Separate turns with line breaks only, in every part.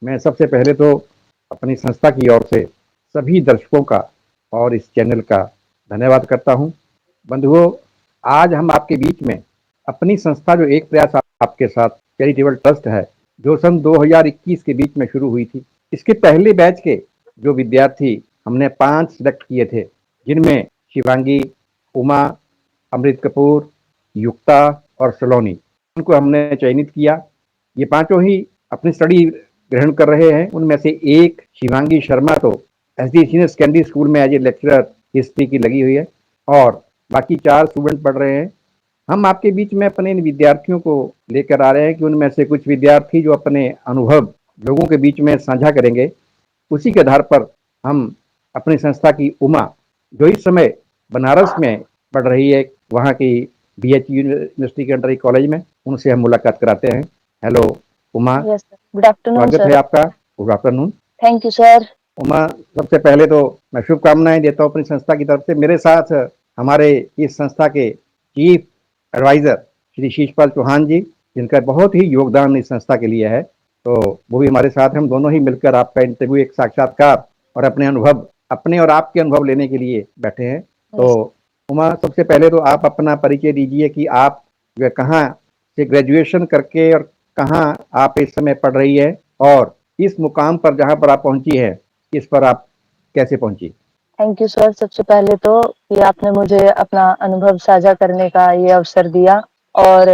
मैं सबसे पहले तो अपनी संस्था की ओर से सभी दर्शकों का और इस चैनल का धन्यवाद करता हूं। बंधुओं, आज हम आपके बीच में अपनी संस्था जो एक प्रयास आपके साथ चैरिटेबल ट्रस्ट है, जो सन 2021 के बीच में शुरू हुई थी। इसके पहले बैच के जो विद्यार्थी हमने 5 सिलेक्ट किए थे, जिनमें शिवांगी, उमा, अमृत कपूर, युक्ता और सलोनी, उनको हमने चयनित किया। ये पांचों ही अपनी स्टडी ग्रहण कर रहे हैं। उनमें से एक शिवांगी शर्मा तो एसडी सीनियर सेकेंडरी स्कूल में एज ए लेक्चरर हिस्ट्री की लगी हुई है और बाकी 4 स्टूडेंट पढ़ रहे हैं। हम आपके बीच में अपने इन विद्यार्थियों को लेकर आ रहे हैं कि उनमें से कुछ विद्यार्थी जो अपने अनुभव लोगों के बीच में साझा करेंगे। उसी के आधार पर हम अपनी संस्था की उमा, जो इस समय बनारस में पढ़ रही है, वहाँ की बीएच यूनिवर्सिटी के अंडर एक कॉलेज में, उनसे हम मुलाकात कराते हैं। Hello Uma,
yes sir, good afternoon
स्वागत है
सर।
आपका। Good afternoon.
Thank you sir.
Uma, सबसे पहले तो मैं शुभकामनाएं देता हूँ अपनी संस्था की तरफ से। मेरे साथ हमारे इस संस्था के चीफ एडवाइजर श्री शीशपाल चौहान जी, जिनका बहुत ही योगदान इस संस्था के लिए है, तो वो भी हमारे साथ हैं। हम दोनों ही मिलकर आपका इंटरव्यू, एक साक्षात्कार और अपने अनुभव, अपने और आपके अनुभव लेने के लिए बैठे हैं। तो
यस
उमा, सबसे पहले तो आप अपना परिचय दीजिए कि आप जो है कहाँ से ग्रेजुएशन करके और कहाँ आप इस समय पढ़ रही है, और इस मुकाम पर जहाँ पर आप पहुंची है, इस पर आप कैसे पहुंची।
Thank you sir. सबसे पहले तो कि आपने मुझे अपना अनुभव साझा करने का ये अवसर दिया, और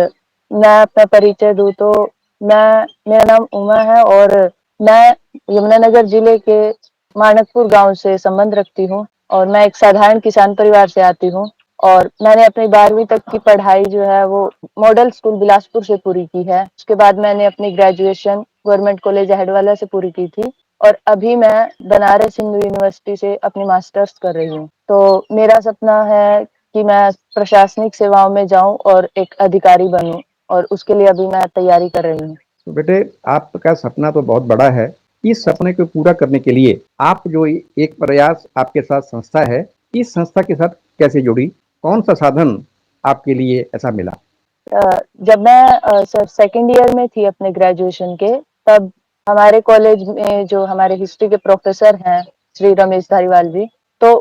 मैं अपना परिचय दूं तो मेरा नाम उमा है और मैं यमुनानगर जिले के मानकपुर गांव से संबंध रखती हूँ और मैं एक साधारण किसान परिवार से आती हूँ। और मैंने अपनी 12वीं तक की पढ़ाई जो है वो मॉडल स्कूल बिलासपुर से पूरी की है। उसके बाद मैंने अपनी ग्रेजुएशन गवर्नमेंट कॉलेज अहेडवाला से पूरी की थी और अभी मैं बनारस हिंदू यूनिवर्सिटी से अपनी मास्टर्स कर रही हूँ। तो मेरा सपना है कि मैं प्रशासनिक सेवाओं में जाऊं और एक अधिकारी बनूं, और उसके लिए अभी मैं तैयारी कर रही हूँ।
तो बेटे, आपका सपना तो बहुत बड़ा है। इस सपने को पूरा करने के लिए आप जो एक प्रयास आपके साथ संस्था है, इस संस्था के साथ कैसे जुड़ी, कौन सा साधन आपके लिए ऐसा मिला।
जब मैं सर सेकेंड ईयर में थी अपने ग्रेजुएशन के, तब हमारे कॉलेज में जो हमारे हिस्ट्री के प्रोफेसर हैं श्री रमेश धारीवाल जी, तो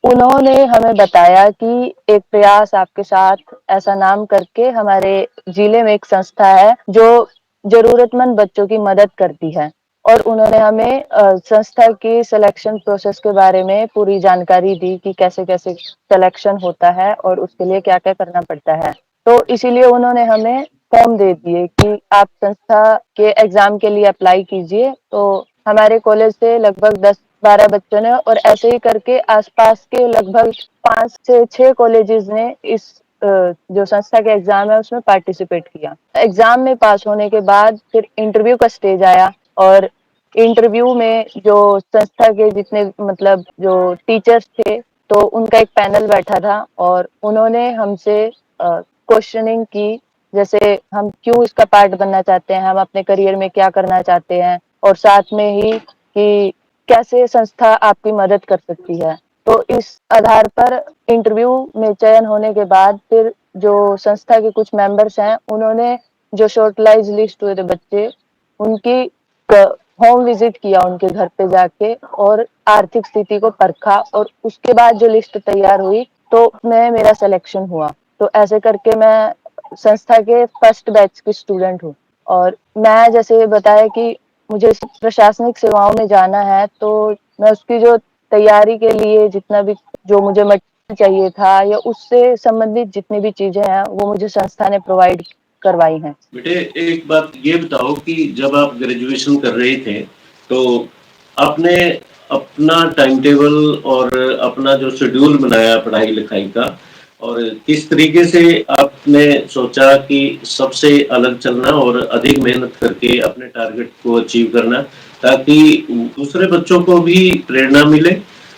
उन्होंने हमें बताया कि एक प्रयास आपके साथ ऐसा नाम करके हमारे जिले में एक संस्था है जो जरूरतमंद बच्चों की मदद करती है। और उन्होंने हमें संस्था की सिलेक्शन प्रोसेस के बारे में पूरी जानकारी दी कि कैसे कैसे सिलेक्शन होता है और उसके लिए क्या क्या करना पड़ता है। तो इसीलिए उन्होंने हमें फॉर्म दे दिए कि आप संस्था के एग्जाम के लिए अप्लाई कीजिए। तो हमारे कॉलेज से लगभग 10-12 बच्चों ने, और ऐसे ही करके आसपास के लगभग 5 से 6 कॉलेजेस ने इस जो संस्था के एग्जाम है उसमें पार्टिसिपेट किया। एग्जाम में पास होने के बाद फिर इंटरव्यू का स्टेज आया, और इंटरव्यू में जो संस्था के जितने मतलब जो टीचर्स थे, तो उनका एक पैनल बैठा था और उन्होंने हमसे क्वेश्चनिंग की, जैसे हम क्यों इसका पार्ट बनना चाहते हैं, हम अपने करियर में क्या करना चाहते हैं, और साथ में ही कि कैसे संस्था आपकी मदद कर सकती है। तो इस आधार पर इंटरव्यू में चयन होने के बाद फिर जो संस्था के कुछ मेंबर्स हैं, उन्होंने जो शॉर्टलाइज लिस्ट हुए थे बच्चे, उनकी होम विजिट किया उनके घर पे जाके और आर्थिक स्थिति को परखा, और उसके बाद जो लिस्ट तैयार हुई तो मैं मेरा सिलेक्शन हुआ। तो ऐसे करके मैं संस्था के फर्स्ट बैच की स्टूडेंट हूँ। और मैं जैसे बताया कि मुझे प्रशासनिक सेवाओं में जाना है, तो मैं उसकी जो तैयारी के लिए जितना भी जो मुझे मटेरियल चाहिए था या उससे संबंधित जितनी भी चीजें हैं वो मुझे संस्था ने प्रोवाइड करवाई हैं।
बेटे, एक बात ये बताओ कि जब आप ग्रेजुएशन कर रहे थे तो आपने अपना टाइम टेबल और अपना जो शेड्यूल बनाया पढ़ाई लिखाई का, और किस तरीके से आपने सोचा कि सबसे अलग चलना और अधिक मेहनत करके अपने टारगेट को अचीव करना, ताकि दूसरे बच्चों को भी प्रेरणा मिले,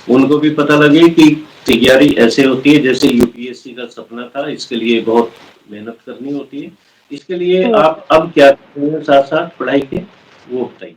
उनको भी पता लगे कि तैयारी ऐसे होती है जैसे यूपीएससी का सपना था, इसके लिए बहुत मेहनत करनी होती है। इसके लिए आप अब क्या कर रहे हैं साथ साथ पढ़ाई के, वो बताइए।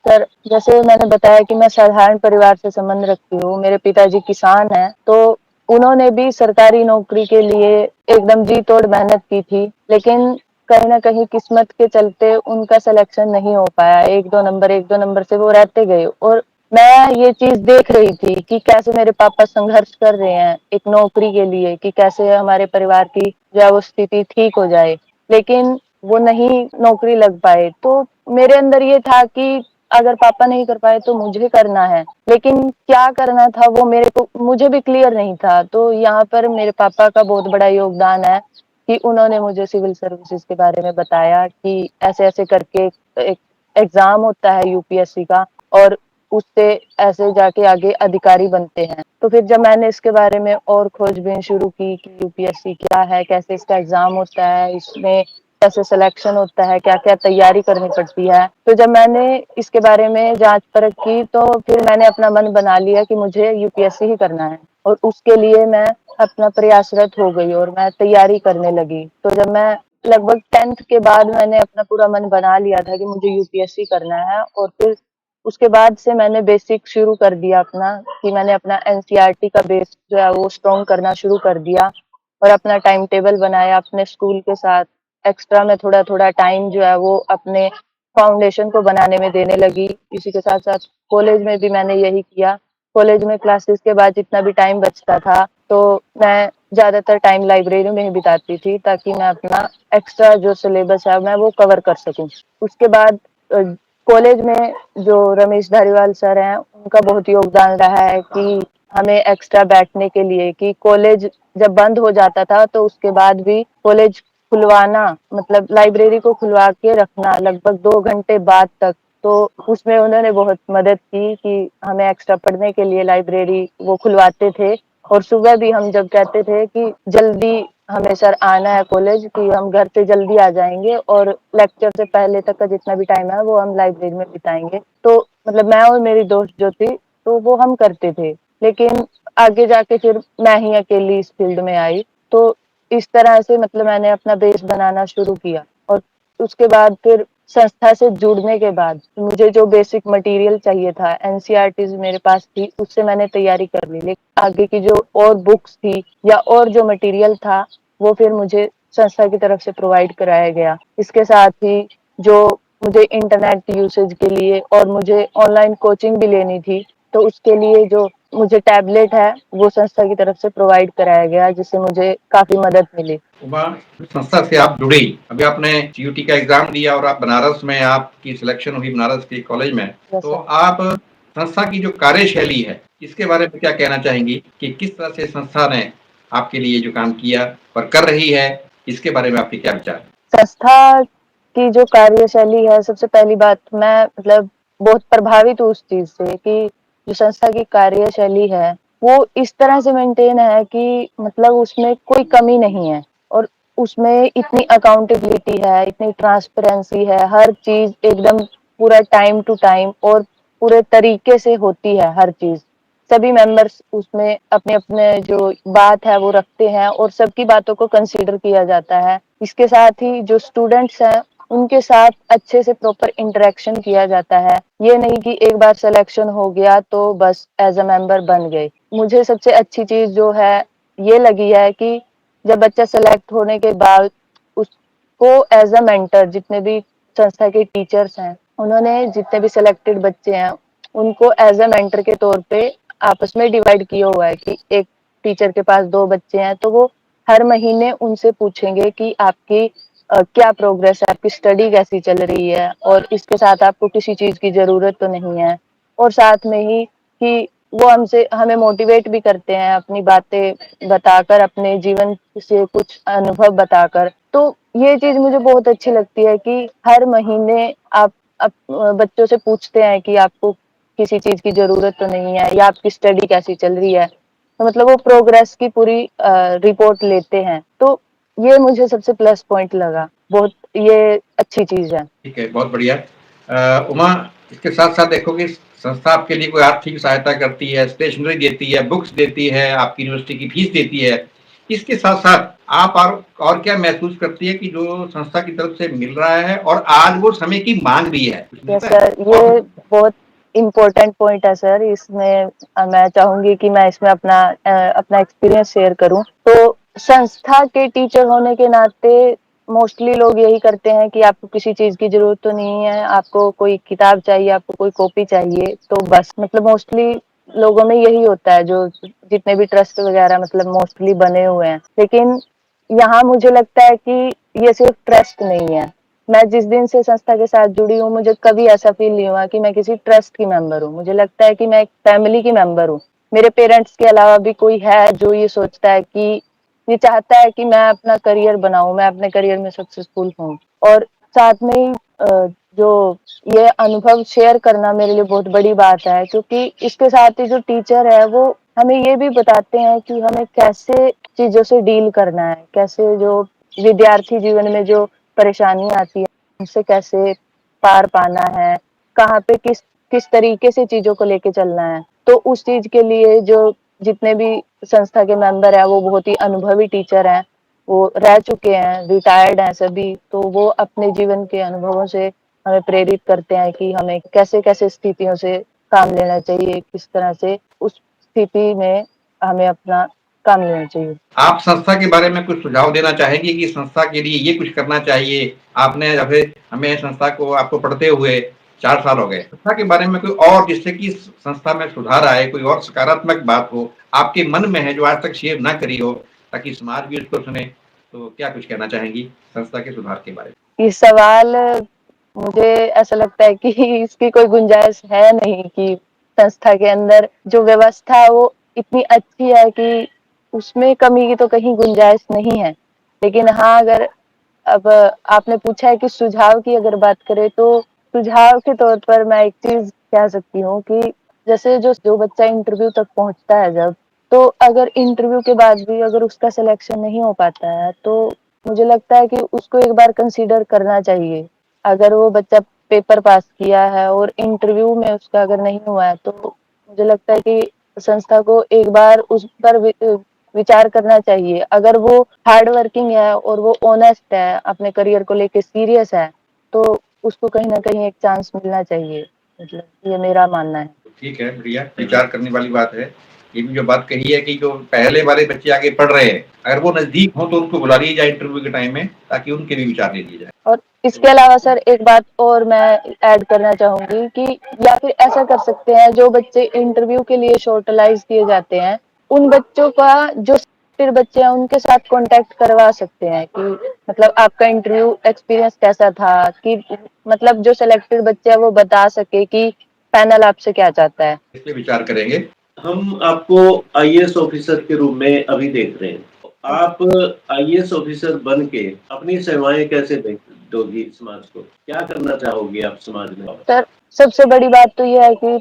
सर, जैसे मैंने बताया कि मैं साधारण परिवार से संबंध रखती हूँ, मेरे पिताजी किसान हैं, तो उन्होंने भी सरकारी नौकरी के लिए एकदम जी तोड़ मेहनत की थी। लेकिन कहीं ना कहीं किस्मत के चलते उनका सिलेक्शन नहीं हो पाया, एक दो नंबर से वो रहते गए। और मैं ये चीज देख रही थी कि कैसे मेरे पापा संघर्ष कर रहे हैं एक नौकरी के लिए, कि कैसे हमारे परिवार की जो है वो स्थिति ठीक हो जाए, लेकिन वो नहीं नौकरी लग पाए। तो मेरे अंदर ये था कि अगर पापा नहीं कर पाए तो मुझे करना है, लेकिन क्या करना था वो मेरे को मुझे भी क्लियर नहीं था। तो यहाँ पर मेरे पापा का बहुत बड़ा योगदान है कि उन्होंने मुझे सिविल सर्विसेज के बारे में बताया कि ऐसे-ऐसे करके एक एग्ज़ाम होता है यूपीएससी का, और उससे ऐसे जाके आगे अधिकारी बनते हैं। तो फिर जब मैंने इसके बारे में और खोजबीन शुरू की कि यूपीएससी क्या है, कैसे इसका एग्ज़ाम होता है, इसमें कैसे सिलेक्शन होता है, क्या-क्या तैयारी करनी पड़ती है। तो जब मैंने इसके बारे में जाँच-परख की, तो फिर मैंने अपना मन बना लिया कि मुझे यूपीएससी ही करना है, और उसके लिए मैं अपना प्रयासरत हो गई और मैं तैयारी करने लगी। तो जब मैं लगभग 10th के बाद मैंने अपना पूरा मन बना लिया था कि मुझे यूपीएससी करना है, और फिर उसके बाद से मैंने बेसिक शुरू कर दिया अपना, कि मैंने अपना एनसीईआरटी का बेस जो है वो स्ट्रॉन्ग करना शुरू कर दिया, और अपना टाइम टेबल बनाया अपने स्कूल के साथ। एक्स्ट्रा में थोड़ा-थोड़ा टाइम जो है वो अपने फाउंडेशन को बनाने में देने लगी। इसी के साथ-साथ कॉलेज में भी मैंने यही किया। कॉलेज में क्लासेस के बाद जितना भी टाइम बचता था, तो मैं ज़्यादातर टाइम लाइब्रेरी में ही बिताती थी, ताकि मैं अपना एक्स्ट्रा जो सिलेबस है मैं वो कवर कर सकूँ। उसके बाद कॉलेज में जो रमेश धारीवाल सर हैं, उनका बहुत योगदान रहा है कि हमें एक्स्ट्रा बैठने के लिए, कि कॉलेज जब बंद हो जाता था तो उसके बाद भी कॉलेज खुलवाना, मतलब लाइब्रेरी को खुलवा के रखना लगभग 2 घंटे बाद तक। तो उसमें उन्होंने बहुत मदद की कि हमें एक्स्ट्रा पढ़ने के लिए लाइब्रेरी वो खुलवाते थे। और सुबह भी हम जब कहते थे कि जल्दी हमें सर आना है कॉलेज, कि हम घर से जल्दी आ जाएँगे और लेक्चर से पहले तक का जितना भी टाइम है वो हम लाइब्रेरी में बिताएँगे। तो मतलब मैं और मेरी दोस्त जो थी, तो वो हम करते थे। लेकिन आगे जाके फिर मैं ही अकेली इस फील्ड में आई। तो इस तरह से मतलब मैंने अपना बेस बनाना शुरू किया, और उसके बाद फिर संस्था से जुड़ने के बाद मुझे जो बेसिक मटेरियल चाहिए था, एनसीईआरटीज़ मेरे पास थी, उससे मैंने तैयारी कर ली। लेकिन आगे की जो और बुक्स थी या और जो मटेरियल था, वो फिर मुझे संस्था की तरफ से प्रोवाइड कराया गया। इसके साथ ही जो मुझे इंटरनेट यूसेज के लिए और मुझे ऑनलाइन कोचिंग भी लेनी थी, तो उसके लिए जो मुझे टैबलेट है, वो संस्था की तरफ से प्रोवाइड कराया गया, जिससे मुझे काफ़ी मदद मिली।
उमा, संस्था से आप जुड़ी, अभी आपने सीयूटी का एग्जाम दिया और आप बनारस में आपकी सिलेक्शन हुई बनारस के कॉलेज में,
यस
तो
सर।
आप संस्था की जो कार्यशैली है इसके बारे में क्या कहना चाहेंगी कि किस तरह से संस्था ने आपके लिए जो काम किया और कर रही है, इसके बारे में आपके क्या विचार हैं?
संस्था की जो कार्यशैली है, सबसे पहली बात मैं मतलब बहुत प्रभावित हूँ उस चीज़ से कि जो संस्था की कार्यशैली है, वो इस तरह से मेंटेन है कि मतलब उसमें कोई कमी नहीं है, और उसमें इतनी अकाउंटेबिलिटी है, इतनी ट्रांसपेरेंसी है, हर चीज़ एकदम पूरा टाइम टू टाइम और पूरे तरीके से होती है हर चीज़। सभी मेंबर्स उसमें अपने-अपने जो बात है वो रखते हैं, और सबकी बातों को कंसीडर किया जाता है। इसके साथ ही जो स्टूडेंट्स हैं, उनके साथ अच्छे से प्रॉपर इंटरेक्शन किया जाता है। ये नहीं कि एक बार सिलेक्शन हो गया तो बस एज़ अ मेंबर बन गए। मुझे सबसे अच्छी चीज़ जो है ये लगी है कि जब बच्चा सेलेक्ट होने के बाद उसको एज़ अ मेंटर, जितने भी संस्था के टीचर्स हैं, उन्होंने जितने भी सिलेक्टेड बच्चे हैं, उनको एज़ अ मेंटर के तौर पे आपस में डिवाइड किया हुआ है कि एक टीचर के पास 2 बच्चे हैं, तो वो हर महीने उनसे पूछेंगे कि आपकी क्या प्रोग्रेस है, आपकी स्टडी कैसी चल रही है, और इसके साथ आपको किसी चीज़ की ज़रूरत तो नहीं है। और साथ में ही कि वो हमें मोटिवेट भी करते हैं अपनी बातें बताकर, अपने जीवन से कुछ अनुभव बताकर। तो ये चीज़ मुझे बहुत अच्छी लगती है कि हर महीने आप बच्चों से पूछते हैं कि आपको किसी चीज़ की ज़रूरत तो नहीं है, या आपकी स्टडी कैसी चल रही है। तो मतलब वो प्रोग्रेस की पूरी रिपोर्ट लेते हैं। तो ये मुझे सबसे प्लस पॉइंट लगा। बहुत ये अच्छी चीज़ है।
ठीक है, बहुत बढ़िया। उमा, इसके साथ-साथ देखो कि संस्था आपके लिए कोई आर्थिक सहायता करती है, स्टेशनरी देती है, बुक्स देती है, आपकी यूनिवर्सिटी की फीस देती है। इसके साथ-साथ आप और क्या महसूस करती है कि जो संस्था की तरफ से मिल रहा है और आज वो समय की माँग भी है? कुछ
यस
मिलता है?
सर, ये बहुत इम्पोर्टेंट पॉइंट है सर। इसमें मैं चाहूँगी कि मैं इसमें अपना एक्सपीरियंस शेयर करूँ। तो संस्था के टीचर होने के नाते मोस्टली लोग यही करते हैं कि आपको किसी चीज की जरूरत तो नहीं है, आपको कोई किताब चाहिए, आपको कोई कॉपी चाहिए, तो बस मतलब मोस्टली लोगों में यही होता है, जो जितने भी ट्रस्ट वगैरह मतलब मोस्टली बने हुए हैं। लेकिन यहाँ मुझे लगता है कि ये सिर्फ ट्रस्ट नहीं है। मैं जिस दिन से संस्था के साथ जुड़ी हूँ, मुझे कभी ऐसा फील नहीं हुआ कि मैं किसी ट्रस्ट की मेंबर हूँ। मुझे लगता है कि मैं एक फैमिली की मेंबर हूँ। मेरे पेरेंट्स के अलावा भी कोई है जो ये सोचता है कि ये चाहता है कि मैं अपना करियर बनाऊं, मैं अपने करियर में सक्सेसफुल हूँ। और साथ में ही जो ये अनुभव शेयर करना मेरे लिए बहुत बड़ी बात है, क्योंकि इसके साथ ही जो टीचर है वो हमें ये भी बताते हैं कि हमें कैसे चीजों से डील करना है, कैसे जो विद्यार्थी जीवन में जो परेशानी आती है उनसे कैसे पार पाना है, कहाँ पे किस तरीके से चीजों को लेके चलना है। तो उस चीज के लिए जो जितने भी संस्था के मेंबर है वो बहुत ही अनुभवी टीचर हैं, वो रह चुके हैं, रिटायर्ड हैं सभी, तो वो अपने जीवन के अनुभवों से हमें प्रेरित करते हैं कि हमें कैसे कैसे स्थितियों से काम लेना चाहिए, किस तरह से उस स्थिति में हमें अपना काम लेना चाहिए।
आप संस्था के बारे में कुछ सुझाव देना चाहेंगे कि संस्था के लिए ये कुछ करना चाहिए? आपने अभी हमें संस्था को आपको पढ़ते हुए 4 साल हो गए। संस्था के बारे में कोई और जिससे कि संस्था में सुधार आए, कोई और सकारात्मक बात हो, आपके मन में है जो आज तक शेयर ना करी हो, ताकि समाज भी उसको सुने, तो क्या कुछ कहना चाहेंगी संस्था के सुधार के बारे में?
ये सवाल मुझे ऐसा लगता है कि इसकी कोई गुंजाइश है नहीं कि संस्था के अंदर जो व्यवस्था है वो इतनी अच्छी है कि उसमें कमी की तो कहीं गुंजाइश नहीं है। लेकिन हाँ, अगर अब आपने पूछा है कि सुझाव की अगर बात करें, तो सुझाव के तौर पर मैं एक चीज कह सकती हूँ कि जैसे जो बच्चा इंटरव्यू तक पहुंचता है जब, तो अगर इंटरव्यू के बाद भी अगर उसका सिलेक्शन नहीं हो पाता है, तो मुझे लगता है कि उसको एक बार कंसीडर करना चाहिए। अगर वो बच्चा पेपर पास किया है और इंटरव्यू में उसका अगर नहीं हुआ है, तो मुझे लगता है कि संस्था को एक बार उस पर विचार करना चाहिए। अगर वो हार्ड वर्किंग है और वो ऑनेस्ट है, अपने करियर को लेके सीरियस है, तो उसको कहीं ना कहीं एक चांस मिलना चाहिए। मतलब ये मेरा मानना है।
ठीक है, बढ़िया विचार करने वाली बात है। ये भी जो बात कही है कि जो पहले वाले बच्चे आगे पढ़ रहे हैं, अगर वो नजदीक हो तो उनको बुला लिया जाए इंटरव्यू के टाइम में, ताकि उनके भी विचार ले लिए जाए।
और इसके अलावा सर एक बात और मैं ऐड करना चाहूंगी कि या फिर ऐसा कर सकते हैं, जो बच्चे इंटरव्यू के लिए शॉर्टलाइज किए जाते हैं, उन बच्चों का जो सिलेक्टेड बच्चे हैं उनके साथ कांटेक्ट करवा सकते हैं कि मतलब आपका इंटरव्यू एक्सपीरियंस कैसा था, कि मतलब जो सिलेक्टेड बच्चे हैं वो बता सके कि पैनल आपसे क्या चाहता है।
इस पे विचार करेंगे।
हम आपको आईएएस ऑफिसर के रूप में अभी देख रहे हैं। आप आईएएस ऑफिसर बन के अपनी सेवाएं कैसे दोगी समाज को? क्या करना चाहोगी आप समाज में?
सर, सबसे बड़ी बात तो यह है कि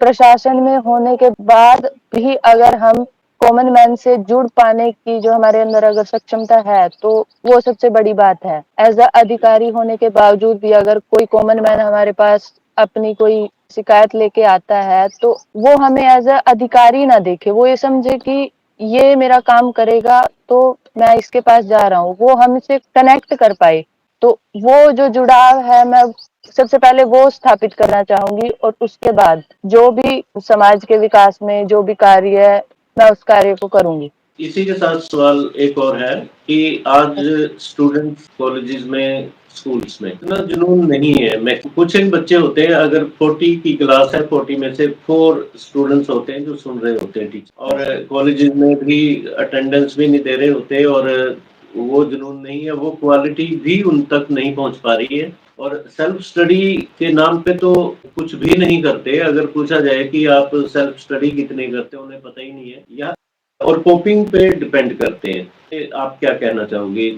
प्रशासन में होने के बाद भी अगर हम कॉमन मैन से जुड़ पाने की जो हमारे अंदर अगर सक्षमता है, तो वो सबसे बड़ी बात है। एज अ अधिकारी होने के बावजूद भी अगर कोई कॉमन मैन हमारे पास अपनी कोई शिकायत लेके आता है, तो वो हमें एज अ अधिकारी ना देखे, वो ये समझे कि ये मेरा काम करेगा तो मैं इसके पास जा रहा हूँ, वो हमसे कनेक्ट कर पाए। तो वो जो जुड़ाव है, मैं सबसे पहले वो स्थापित करना चाहूंगी, और उसके बाद जो भी समाज के विकास में जो भी कार्य है, मैं उस कार्य को करूंगी।
इसी के साथ सवाल एक और है कि आज स्टूडेंट्स कॉलेजेस में, स्कूल्स में इतना जुनून नहीं है। मैं कुछ एक बच्चे होते हैं, अगर 40 की क्लास है, 40 में से 4 स्टूडेंट्स होते हैं जो सुन रहे होते हैं टीचर, और कॉलेजेस में भी अटेंडेंस भी नहीं दे रहे होते, और वो जुनून नहीं है, वो क्वालिटी भी उन तक नहीं पहुंच पा रही है। और सेल्फ स्टडी के नाम पे तो कुछ भी नहीं करते। अगर पूछा जाए कि आप सेल्फ स्टडी कितने करते हैं, उन्हें पता ही नहीं है, या और कॉपिंग पे डिपेंड करते हैं। आप क्या कहना चाहोगे?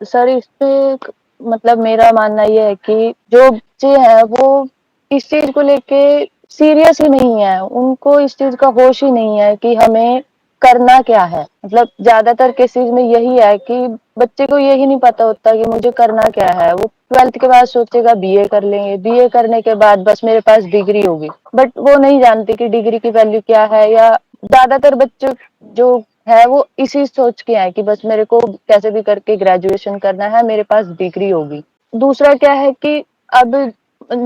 सर, इस पे मतलब मेरा मानना ये है कि जो बच्चे हैं वो इस चीज को लेके सीरियस ही नहीं है, उनको इस चीज का होश ही नहीं है कि हमें करना क्या है। मतलब ज्यादातर केसेस में यही है कि बच्चे को यही नहीं पता होता कि मुझे करना क्या है। वो 12th के बाद सोचेगा बीए कर लेंगे, बीए करने के बाद बस मेरे पास डिग्री होगी, बट वो नहीं जानते कि डिग्री की वैल्यू क्या है। या ज्यादातर बच्चे जो है वो इसी सोच के आए कि बस मेरे को कैसे भी करके ग्रेजुएशन करना है, मेरे पास डिग्री होगी। दूसरा क्या है कि अब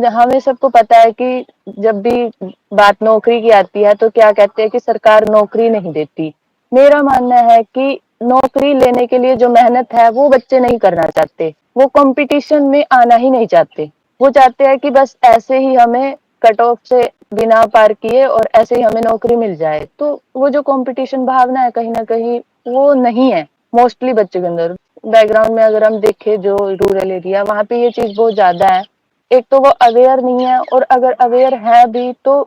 हमें सबको पता है कि जब भी बात नौकरी की आती है, तो क्या कहते हैं कि सरकार नौकरी नहीं देती। मेरा मानना है कि नौकरी लेने के लिए जो मेहनत है वो बच्चे नहीं करना चाहते। वो कंपटीशन में आना ही नहीं चाहते। वो चाहते हैं कि बस ऐसे ही हमें कट ऑफ से बिना पार किए और ऐसे ही हमें नौकरी मिल जाए। तो वो जो कंपटीशन भावना है कहीं न कहीं वो नहीं है मोस्टली बच्चों के अंदर। बैकग्राउंड में अगर हम देखें जो रूरल एरिया वहाँ पे ये चीज़ बहुत ज़्यादा है। एक तो वो अवेयर नहीं है और अगर अवेयर है भी तो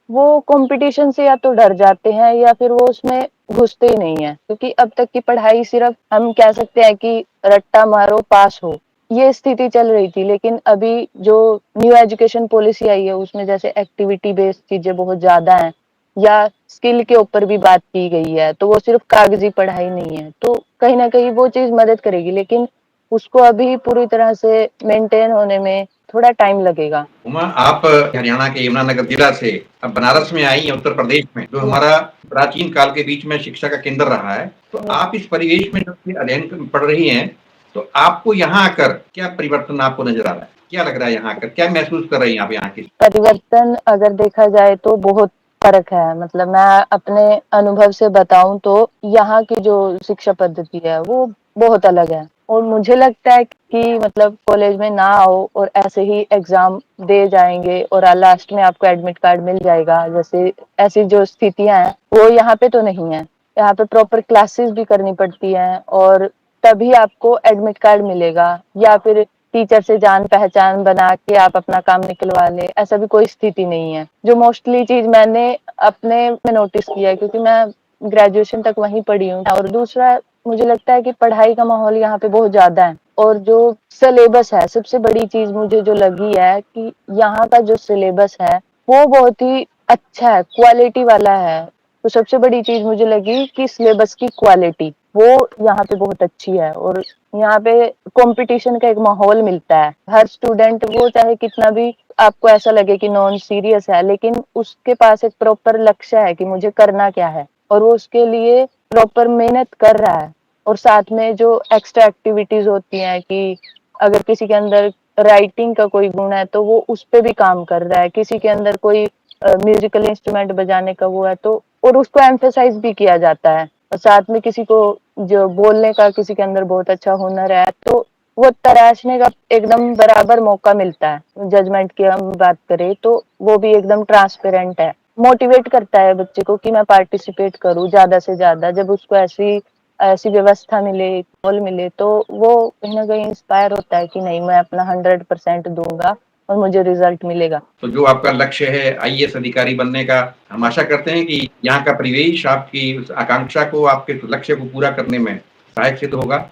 वो कंपटीशन से या तो डर जाते हैं या फिर वो उसमें घुसते ही नहीं है, क्योंकि अब तक की पढ़ाई सिर्फ हम कह सकते हैं कि रट्टा मारो पास हो, ये स्थिति चल रही थी। लेकिन अभी जो न्यू एजुकेशन पॉलिसी आई है उसमें जैसे एक्टिविटी बेस्ड चीजें बहुत ज्यादा हैं या स्किल के ऊपर भी बात की गई है, तो वो सिर्फ कागजी पढ़ाई नहीं है। तो कहीं ना कहीं वो चीज मदद करेगी, लेकिन उसको अभी पूरी तरह से मेंटेन होने में थोड़ा टाइम लगेगा।
उमा, आप हरियाणा के यमुनानगर जिला से अब बनारस में आई हैं, उत्तर प्रदेश में, जो हमारा प्राचीन काल के बीच में शिक्षा का केंद्र रहा है। तो आप इस परिवेश में जब से अध्ययन पढ़ रही हैं, तो आपको यहाँ आकर क्या परिवर्तन आपको नजर आ रहा है? क्या लग रहा है यहाँ आकर? क्या महसूस कर रही हैं आप यहाँ की?
परिवर्तन अगर देखा जाए तो बहुत फर्क है। मतलब मैं अपने अनुभव से बताऊं तो यहाँ की जो शिक्षा पद्धति है वो बहुत अलग है और मुझे लगता है कि मतलब कॉलेज में ना आओ और ऐसे ही एग्जाम दे जाएंगे और लास्ट में आपको एडमिट कार्ड मिल जाएगा, जैसे ऐसी जो स्थितियां हैं वो यहाँ पे तो नहीं है। यहाँ पे प्रॉपर क्लासेस भी करनी पड़ती हैं और तभी आपको एडमिट कार्ड मिलेगा, या फिर टीचर से जान पहचान बना के आप अपना काम निकलवा ले, ऐसा भी कोई स्थिति नहीं है। जो मोस्टली चीज मैंने अपने में नोटिस किया है, क्योंकि मैं ग्रेजुएशन तक वहीं पढ़ी हूँ। और दूसरा मुझे लगता है कि पढ़ाई का माहौल यहाँ पे बहुत ज्यादा है और जो सिलेबस है, सबसे बड़ी चीज मुझे जो लगी है कि यहाँ का जो सिलेबस है वो बहुत ही अच्छा है, क्वालिटी वाला है। तो सबसे बड़ी चीज मुझे लगी कि सिलेबस की क्वालिटी वो यहाँ पे बहुत अच्छी है और यहाँ पे कंपटीशन का एक माहौल मिलता है। हर स्टूडेंट वो चाहे कितना भी आपको ऐसा लगे कि नॉन सीरियस है, लेकिन उसके पास एक प्रॉपर लक्ष्य है कि मुझे करना क्या है और वो उसके लिए प्रॉपर मेहनत कर रहा है। और साथ में जो एक्स्ट्रा एक्टिविटीज होती हैं कि अगर किसी के अंदर राइटिंग का कोई गुण है तो वो उस पे भी काम कर रहा है, किसी के अंदर कोई म्यूजिकल इंस्ट्रूमेंट बजाने का वो है तो और उसको एम्फेसाइज भी किया जाता है। और साथ में किसी को जो बोलने का किसी के अंदर बहुत अच्छा हुनर है तो वो तराशने का एकदम बराबर मौका मिलता है। जजमेंट की हम बात करें तो वो भी एकदम ट्रांसपेरेंट है, मोटिवेट करता है बच्चे को कि मैं पार्टिसिपेट करूँ ज्यादा से ज्यादा। जब उसको ऐसी ऐसी व्यवस्था मिले, माहौल मिले तो वो कहीं ना कहीं इंस्पायर होता है कि नहीं, मैं अपना 100% दूंगा और मुझे रिजल्ट मिलेगा।
तो जो आपका लक्ष्य है आईएएस अधिकारी बनने का, हम आशा करते हैं कि यहाँ का परिवेश आपकी उस आकांक्षा को, आपके लक्ष्य को पूरा करने में सहायक सिद्ध होगा।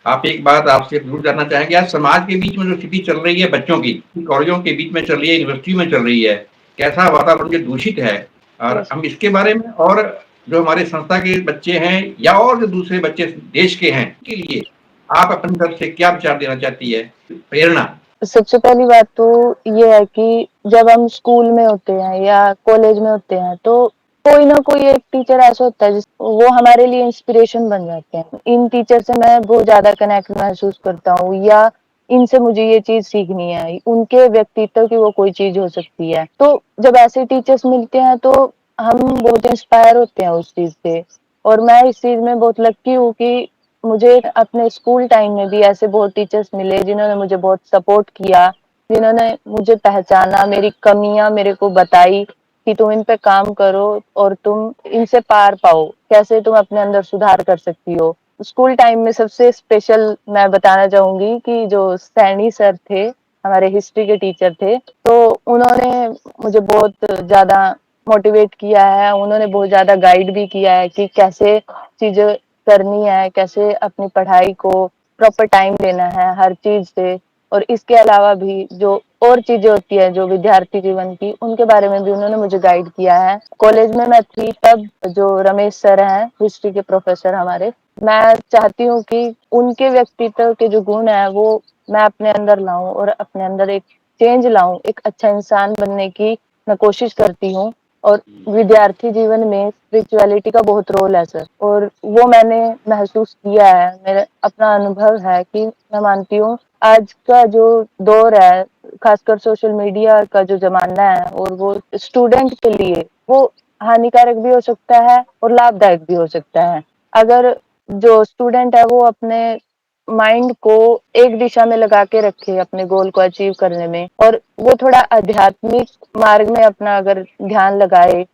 आप एक बात आपसे जरूर जानना चाहेंगे, आज समाज के बीच में जो स्थिति चल रही है, बच्चों की कॉलेजों के बीच में चल रही है, यूनिवर्सिटी में चल रही है, कैसा वातावरण जो दूषित है, और हम इसके बारे में और जो हमारे संस्था के बच्चे हैं या और जो दूसरे बच्चे देश के हैं के लिए आप अपनी तरफ से क्या विचार देना चाहती है, प्रेरणा?
सबसे पहली बात तो ये है कि जब हम स्कूल में होते हैं या कॉलेज में होते हैं तो कोई ना कोई एक टीचर ऐसा होता है जिस वो हमारे लिए इंस्पिरेशन बन जाते हैं। इन टीचर से मैं बहुत ज्यादा कनेक्ट महसूस करता हूँ या इनसे मुझे ये चीज सीखनी है, उनके व्यक्तित्व की वो कोई चीज हो सकती है। तो जब ऐसे टीचर्स मिलते हैं तो हम बहुत इंस्पायर होते हैं उस चीज से। और मैं इस चीज में बहुत लकी हूँ कि मुझे अपने स्कूल टाइम में भी ऐसे बहुत टीचर्स मिले जिन्होंने मुझे बहुत सपोर्ट किया, जिन्होंने मुझे पहचाना, मेरी कमियां मेरे को बताई कि तुम इन पे काम करो और तुम इनसे पार पाओ, कैसे तुम अपने अंदर सुधार कर सकती हो। स्कूल टाइम में सबसे स्पेशल मैं बताना चाहूंगी कि जो सैनी सर थे, हमारे हिस्ट्री के टीचर थे, तो उन्होंने मुझे बहुत ज्यादा मोटिवेट किया है। उन्होंने बहुत ज्यादा गाइड भी किया है कि कैसे चीजें करनी है, कैसे अपनी पढ़ाई को प्रॉपर टाइम लेना है हर चीज से। और इसके अलावा भी जो और चीजें होती है जो विद्यार्थी जीवन की, उनके बारे में भी उन्होंने मुझे गाइड किया है। कॉलेज में मैं थी तब जो रमेश सर हैं, हिस्ट्री के प्रोफेसर हमारे, मैं चाहती हूँ कि उनके व्यक्तित्व के जो गुण है वो मैं अपने अंदर लाऊं और अपने अंदर एक चेंज लाऊं, एक अच्छा इंसान बनने की मैं कोशिश करती हूँ। और विद्यार्थी जीवन में स्पिरिचुअलिटी का बहुत रोल है सर, और वो मैंने महसूस किया है। मेरा अपना अनुभव है कि मैं मानती हूँ आज का जो दौर है, खासकर सोशल मीडिया का जो जमाना है, और वो स्टूडेंट के लिए वो हानिकारक भी हो सकता है और लाभदायक भी हो सकता है। अगर जो स्टूडेंट है वो अपने माइंड को एक दिशा में लगा के रखे अपने गोल को अचीव करने में, और वो थोड़ा आध्यात्मिक मार्ग में अपना अगर ध्यान लगाए,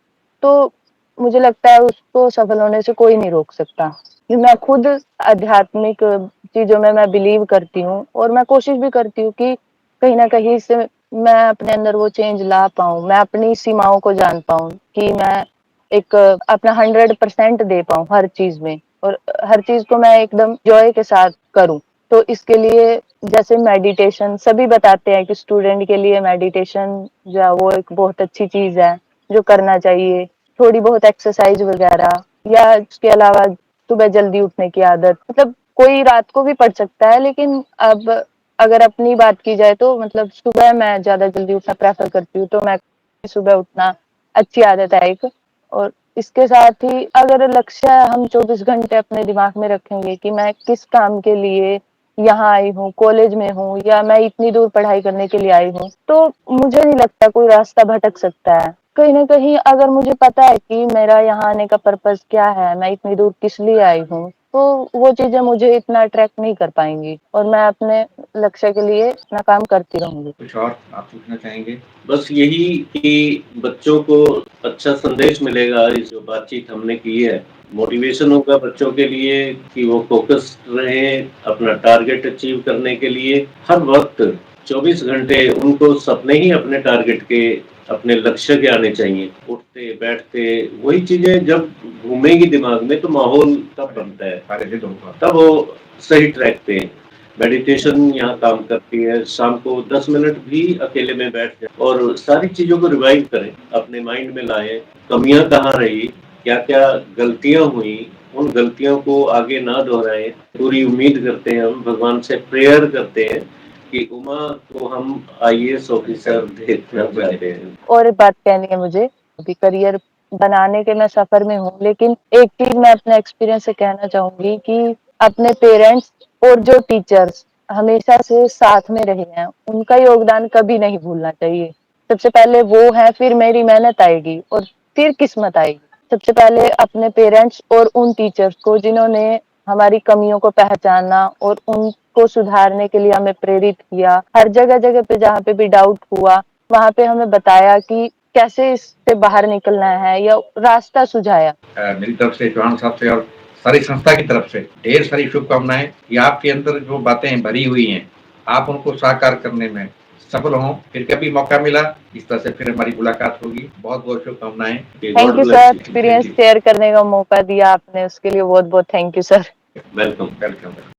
तो मुझे लगता है उसको सफल होने से कोई नहीं रोक सकता। मैं खुद आध्यात्मिक चीजों में मैं बिलीव करती हूँ, और मैं कोशिश भी करती हूँ कि कहीं ना कहीं से मैं अपने अंदर वो चेंज ला पाऊँ, मैं अपनी सीमाओं को जान पाऊँ कि मैं एक अपना 100% दे पाऊँ हर चीज में, और हर चीज को मैं एकदम जॉय के साथ करूँ। तो इसके लिए जैसे मेडिटेशन, सभी बताते हैं कि स्टूडेंट के लिए मेडिटेशन जो है वो एक बहुत अच्छी चीज है जो करना चाहिए। थोड़ी बहुत एक्सरसाइज वगैरह, या उसके अलावा सुबह जल्दी उठने की आदत, मतलब कोई रात को भी पढ़ सकता है, लेकिन अब अगर अपनी बात की जाए तो मतलब सुबह मैं ज्यादा जल्दी उठना प्रेफर करती हूँ, तो मैं सुबह उठना अच्छी आदत है एक। और इसके साथ ही अगर लक्ष्य हम 24 घंटे अपने दिमाग में रखेंगे कि मैं किस काम के लिए यहाँ आई हूँ, कॉलेज में हूँ, या मैं इतनी दूर पढ़ाई करने के लिए आई हूँ, तो मुझे नहीं लगता कोई रास्ता भटक सकता है। कहीं ना कहीं अगर मुझे पता है कि मेरा यहाँ आने का पर्पस क्या है, मैं इतनी दूर किस लिए आई हूँ, तो वो चीजें मुझे इतना अट्रैक्ट नहीं कर पाएंगी, और मैं अपने लक्ष्य के लिए अपना काम करती रहूंगी।
कुछ और आप पूछना चाहेंगे?
बस यही कि बच्चों को अच्छा संदेश मिलेगा इस जो बातचीत हमने की है, मोटिवेशन होगा बच्चों के लिए कि वो फोकस्ड रहें अपना टारगेट अचीव करने के लिए। हर वक्त 24 घंटे उनको सपने ही अपने टारगेट के, अपने लक्ष्य के आने चाहिए। उठते बैठते वही चीजें जब घूमेंगी दिमाग में तो माहौल तब बनता है, तब वो सही ट्रैक पे। मेडिटेशन यहाँ काम करती है। शाम को 10 मिनट भी अकेले में बैठ जाए और सारी चीजों को रिवाइव करें, अपने माइंड में लाएं, कमियां कहाँ रही, क्या क्या गलतियां हुई, उन गलतियों को आगे ना दोहराएं। पूरी उम्मीद करते हैं, हम भगवान से प्रेयर करते हैं कि उमा को हम IAS ऑफिसर देखना चाहते हैं।
और एक बात कहनी है मुझे, अभी करियर बनाने के मैं सफर में हूँ, लेकिन एक चीज मैं अपने एक्सपीरियंस से कहना चाहूंगी कि अपने पेरेंट्स और जो टीचर्स हमेशा से साथ में रहे हैं, उनका योगदान कभी नहीं भूलना चाहिए। सबसे पहले वो है, फिर मेरी मेहनत आएगी, और फिर किस्मत आएगी। सबसे पहले अपने पेरेंट्स और उन टीचर्स को जिन्होंने हमारी कमियों को पहचाना और उनको सुधारने के लिए हमें प्रेरित किया। हर जगह जगह पे जहाँ पे भी डाउट हुआ, वहां पे हमें बताया कि कैसे इससे बाहर निकलना है, या रास्ता सुझाया।
मेरी तरफ से, चौहान साहब से और सारी संस्था की तरफ से ढेर सारी शुभकामनाएं कि आपके अंदर जो बातें भरी हुई हैं आप उनको साकार करने में सफल हों। फिर कभी मौका मिला इस तरह से फिर हमारी मुलाकात होगी। बहुत बहुत शुभकामनाएं।
Thank you sir, experience share करने का मौका दिया आपने, उसके लिए बहुत बहुत thank you sir.
Welcome.
Welcome.